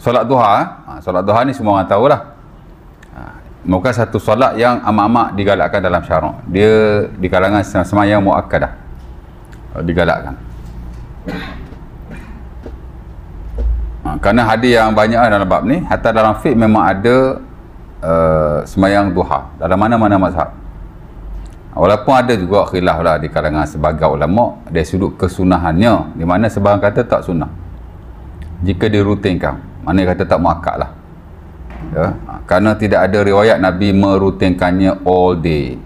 solat duha, solat duha ni semua orang tahulah. Bukan satu solat yang amat-amat digalakkan dalam syarak. Dia di kalangan sembahyang muakkadah digalakkan. Kerana hadis yang banyak dalam bab ni, hatta dalam fiqh memang ada sembahyang duha dalam mana-mana mazhab. Walaupun ada juga khilaf lah di kalangan sebagai ulama dari sudut kesunahannya, di mana sebahagian kata tak sunnah jika dirutinkan, mana kata tak muakkad lah ya, kerana tidak ada riwayat Nabi merutinkannya all day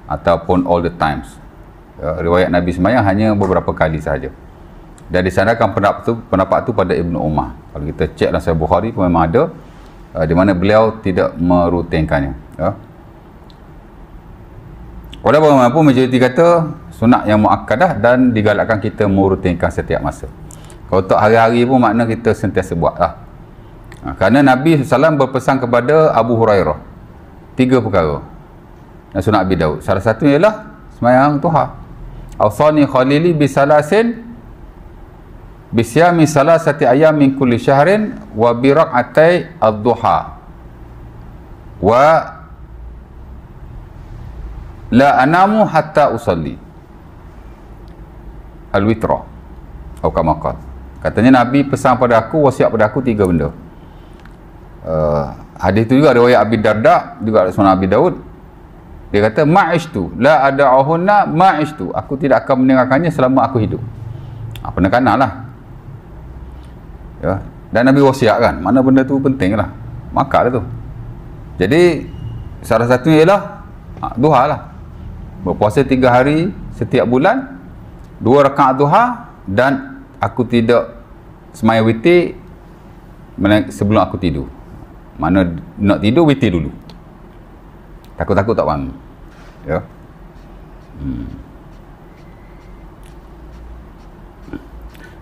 ataupun all the times ya, riwayat Nabi sembahyang hanya beberapa kali sahaja. Dan disandarkan pendapat tu pada Ibnu Umar. Kalau kita cek dalam Sahih Bukhari pun memang ada di mana beliau tidak merutinkannya ya. Walaupun bagaimanapun majoriti kata sunat yang muakkadah dan digalakkan kita merutinkan setiap masa. Kalau tak hari-hari pun makna kita sentiasa buat lah. Kerana Nabi SAW berpesan kepada Abu Hurairah 3 perkara dan sunat Abi Daud. Salah satunya ialah sembahyang duha. Awsani khalili bisalasin bisyami salasati ayyam min kulli syahrin wa bi rak'atai ad-duha wa la anamu hatta usalli al-witra atau kama qala. Katanya Nabi pesan pada aku, wasiat pada aku 3 benda. Hadis itu juga riwayat Abi Darda, juga Sunan Abi Daud. Dia kata ma'ishtu la ada'uhunna ma'ishtu, aku tidak akan meninggalkannya selama aku hidup. Penekanan lah ya. Dan Nabi wasiatkan, mana benda tu penting lah, maka lah tu. Jadi salah satunya ialah duha lah. Berpuasa 3 hari setiap bulan, 2 rakaat duha, dan aku tidak sembahyang witir sebelum aku tidur. Mana nak tidur, witir dulu. Takut-takut tak bangun ya.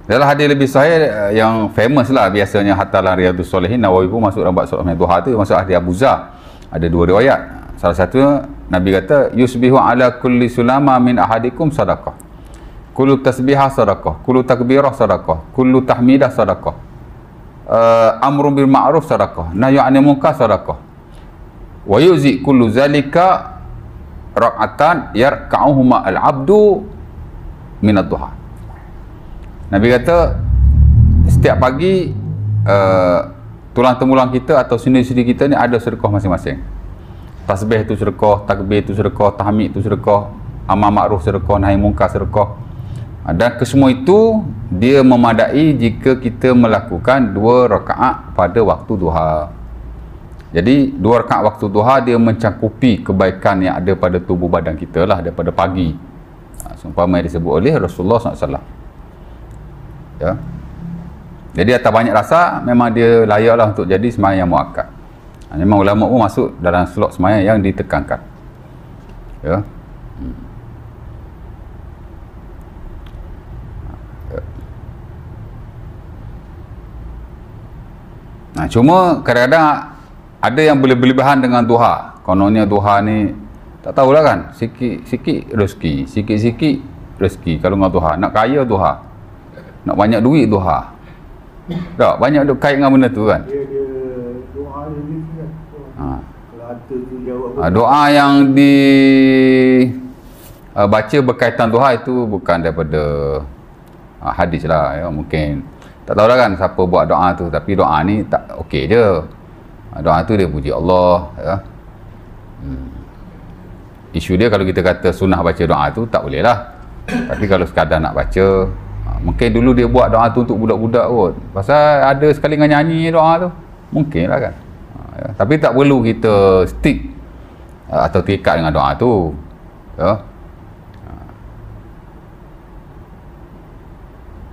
Dalam hadis lebih sahih yang famous lah biasanya hatta dalam Riyadhus Shalihin, Nawawi pun masuk dalam bab solat duha tu, masuk hadis Abu Zar. Ada 2 riwayat. Salah satunya Nabi kata yusbihu ala kulli sulama min ahadikum sadaqah, kullu tasbihah sadaqah, kullu takbirah sadaqah, kullu tahmidah sadaqah, amrun bil ma'ruf sadaqah, nahyu 'anil munkar sadaqah, wa yuzi kullu zalika rak'atan yarka'uhuma al-'abdu min ad-duha. Nabi kata setiap pagi tulang temulang kita atau sendi-sendi kita ni ada sedekah masing-masing. Tasbih tu sedekah, takbir tu sedekah, tahmid tu sedekah, amar makruf sedekah, nahi munkar sedekah. Dan kesemua itu dia memadai jika kita melakukan 2 rakaat pada waktu duha. Jadi 2 rakaat waktu duha dia mencakupi kebaikan yang ada pada tubuh badan kita lah daripada pagi. Seumpama yang disebut oleh Rasulullah SAW ya. Jadi atas banyak rasa memang dia layaklah untuk jadi sembahyang yang muakkad. Memang ulama pun masuk dalam slot sembahyang yang ditekankan ya. Cuma kadang-kadang ada yang boleh berlebihan dengan duha. Kononnya duha ni tak tahulah kan, sikit-sikit rezeki, sikit-sikit rezeki kalau dengan duha. Nak kaya duha, nak banyak duit duha. Tak banyak duk kait dengan benda tu kan. Dia doa ni kan. Kalau harta tu jawab doa yang di baca berkaitan duha itu bukan daripada hadis lah ya. Mungkin tak tahu lah kan siapa buat doa tu, tapi doa ni tak okey je. Doa tu dia puji Allah ya. Isu dia kalau kita kata sunnah baca doa tu tak boleh lah. Tapi kalau sekadar nak baca, mungkin dulu dia buat doa tu untuk budak-budak kot. Pasal ada sekali dengan nyanyi doa tu. Mungkin lah kan. Ya. Tapi tak perlu kita stick atau terikat dengan doa tu. Ya.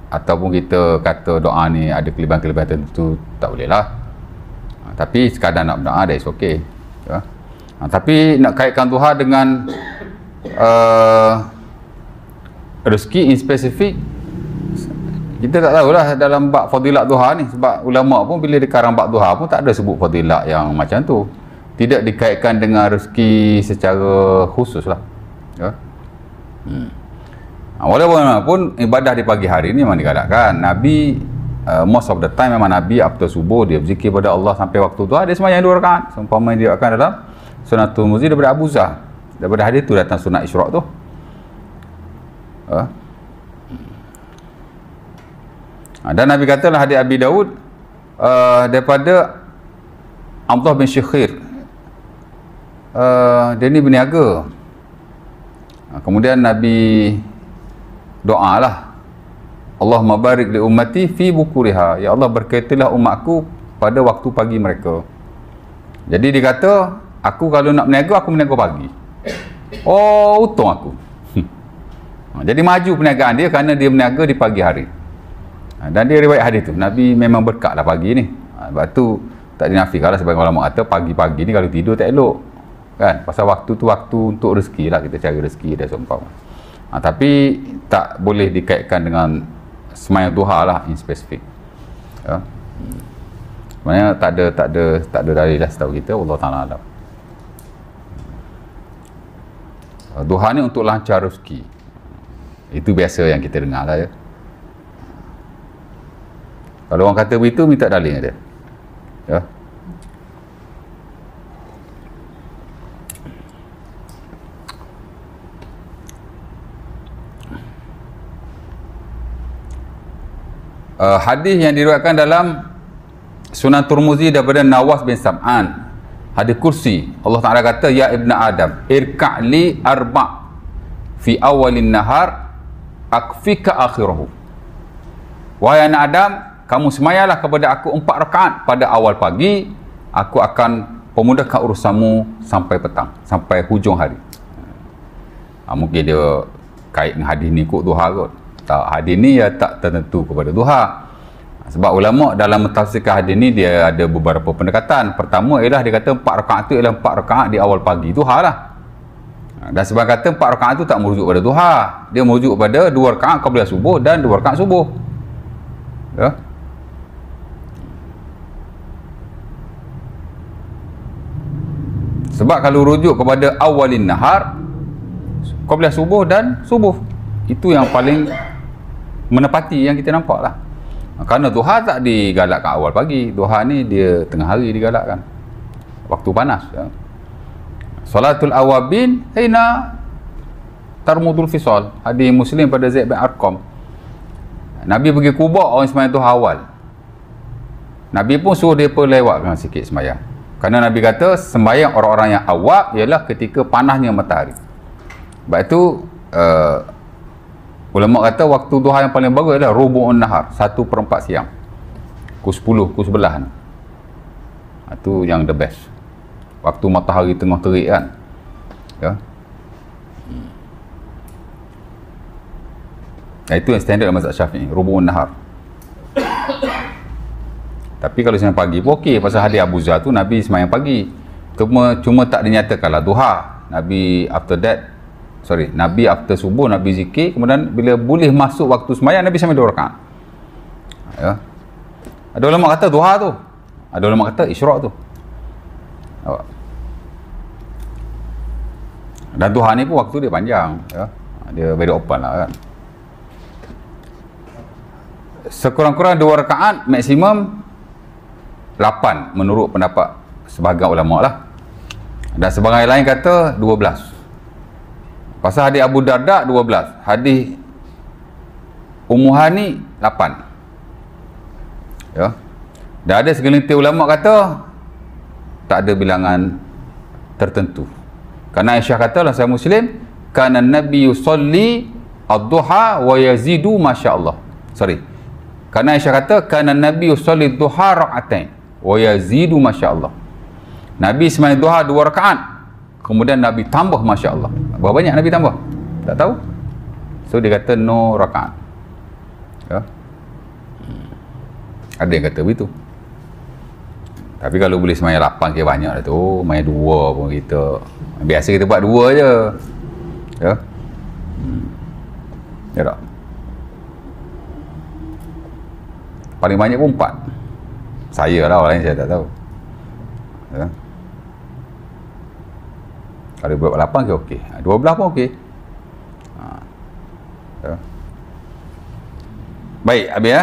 Ataupun kita kata doa ni ada kelebihan-kelebihan tertentu, tak boleh lah. Tapi sekadar nak berdoa, that is okay ya. Tapi nak kaitkan duha dengan rezeki in spesifik, kita tak tahulah dalam bab fadilat duha ni. Sebab ulama pun bila dikarang bab duha pun tak ada sebut fadilat yang macam tu, tidak dikaitkan dengan rezeki secara khusus lah ya. Walaupun ibadah di pagi hari ni memang digalakkan. Nabi most of the time memang Nabi after subuh dia berzikir pada Allah sampai waktu duha dia sembahyang 2 rakaat. Seumpama dia akan dalam Sunatul Muzi daripada Abu Zar. Daripada hadis tu datang sunat Isyraq tu. Dan Nabi katalah hadis Abi Daud daripada Abdullah bin Syikhir. Dia ni berniaga. Kemudian Nabi doalah, Allahumma barik li ummati fi bukuriha. Ya Allah, berkatilah umatku pada waktu pagi mereka. Jadi dia kata, aku kalau nak berniaga, aku berniaga pagi. Oh, untung aku. Jadi maju perniagaan dia kerana dia berniaga di pagi hari. Dan dia riwayat hadis tu, Nabi memang berkatlah pagi ni. Sebab tu tak dinafikanlah sebagai ulama kata pagi-pagi ni kalau tidur tak elok. Kan? Pasal waktu tu waktu untuk rezeki lah, kita cari rezeki dan seumpama. Tapi tak boleh dikaitkan dengan sembahyang duha lah in spesifik. Ya. Sebenarnya tak ada dalil lah setahu kita, Allah Taala alam. Duha ni untuk lancar rezeki. Itu biasa yang kita dengar lah ya. Kalau orang kata begitu, minta dalil dia. Ya. Hadis yang diriwayatkan dalam Sunan Tirmizi daripada Nawas bin Sam'an, hadis kursi, Allah Ta'ala kata, ya ibn Adam, irka'li arba' fi awalin nahar akfika akhirahu. Wahai anak Adam, kamu semayalah kepada aku 4 rakaat pada awal pagi, aku akan pemudahkan urusanmu sampai petang, sampai hujung hari. Mungkin dia kait dengan hadis ni kot duha kot. Tak, hadis ni ya tak tertentu kepada duha. Sebab ulama dalam mentafsirkan hadis ni dia ada beberapa pendekatan. Pertama ialah dia kata 4 rakaat tu ialah 4 rakaat di awal pagi, duha lah. Dan sebab kata 4 rakaat tu tak merujuk pada duha, dia merujuk pada 2 rakaat qabliyah subuh dan 2 rakaat subuh. Ya. Sebab kalau rujuk kepada awalin nahar, qabliyah subuh dan subuh, itu yang paling menepati yang kita nampak lah. Kerana duha tak digalakkan awal pagi, duha ni dia tengah hari digalakkan, waktu panas ya. Salatul awabin hina tarmudul fisal, hadis Muslim pada Zaid bin Arqam. Nabi pergi Kuba, orang sembahyang duha awal. Nabi pun suruh dia lewatkan sikit sembahyang. Kerana Nabi kata sembahyang orang-orang yang awal ialah ketika panasnya matahari. Sebab itu ulama kata waktu duha yang paling bagus adalah rubu'un nahar, 1/4 siang, pukul 10, pukul 11. Itu yang the best. Waktu matahari tengah terik kan. Ya. Itu yang standard mazhab Syafi'i, rubu'un nahar. Tapi kalau sembahyang pagi pun okey, pasal hadis Abu Zar tu Nabi sembahyang pagi. Cuma tak dinyatakanlah duha. Nabi after subuh Nabi zikir, kemudian bila boleh masuk waktu sembahyang Nabi sampai 2 rakaat. Ya. Ada ulama kata duha tu, ada ulama kata Isyraq tu. Dan duha ni pun waktu dia panjang ya. Dia very open lah kan. Sekurang-kurang 2 rakaat, maksimum 8 menurut pendapat sebahagian ulama lah. Dan sebahagian lain kata 12. Pasal hadis Abu Darda 12, hadis Ummu Hani 8. Ya. Dan ada segelintir ulama kata tak ada bilangan tertentu. Kerana Aisyah kata dalam Sahih Muslim, kana Nabi yusalli ad-duha wa yazidu masya-Allah. Kerana Aisyah kata kana Nabi yusalli ad-duha rak'atain wa yazidu masya-Allah. Nabi sembahyang duha 2 rakaat, kemudian Nabi tambah masya-Allah. Berapa banyak Nabi tambah? Tak tahu. So dia kata no rakaat. Ya. Ada yang kata begitu. Tapi kalau boleh sembahyang 8 kira banyak dah tu. Main 2 pun kita. Biasa kita buat 2 je. Ya. Ya tak? Paling banyak pun 4. Saya lah, orang lain saya tak tahu. Ya. Kalau buat 8 ke okey. 12 pun okey. Ya. Baik, habis ya.